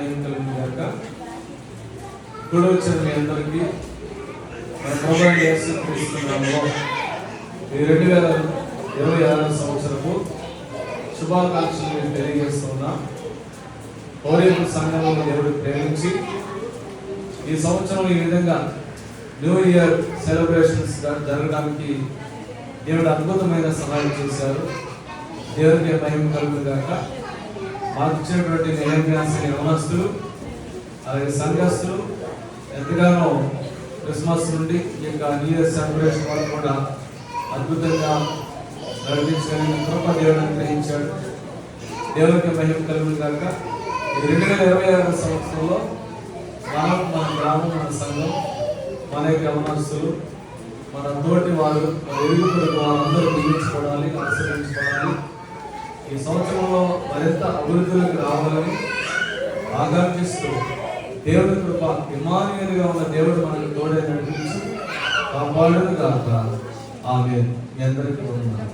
మహిమ కలుగును గాక. కూడి వచ్చిన మీ అందరికీ మన ప్రభువైన యేసుక్రీస్తు నామములో ఈ 2026 సంవత్సరపు శుభాకాంక్షలు మేము తెలియజేస్తున్నాం. పౌరేపు సంఘంలో దేవుడు ప్రేమించి ఈ సంవత్సరం ఈ విధంగా న్యూ ఇయర్ సెలబ్రేషన్స్ జరగడానికి దేవుడు అద్భుతమైన సహాయం చేశారు. దేవుడికి మహిమ కలుగును గాక. మాకు ఇచ్చినటువంటి నియమయాసని యవనస్తులు అలాగే సంఘస్థులు ఎంతగానో క్రిస్మస్ నుండి ఈ యొక్క న్యూ ఇయర్ సెలబ్రేషన్ వరకు కూడా అద్భుతంగా నడిపించగలిగిన కృప దేవుడు అనుగ్రహించాడు. దేవుడికి మహిమ కలుగును గాక. ఈ 2026 సంవత్సరంలో మన గ్రామం, మన సంఘం, మన యొక్క యవనస్తులు, మన తోటి వారు, మన ఎరుగుపడి వారందరూ దీవించుకోవాలి, ఆశీర్వదించుకోవాలి. ఈ సంవత్సరంలో మరింత అభివృద్ధిలోకి రావాలని ఆకాంక్షిస్తూ దేవుడి కృప ఇమ్మానుయేలుగా ఉన్న దేవుడు మనకు తోడే నడిపించి కాపాడును గాక. ఆమేన్. మీ అందరికీ వందనాలు.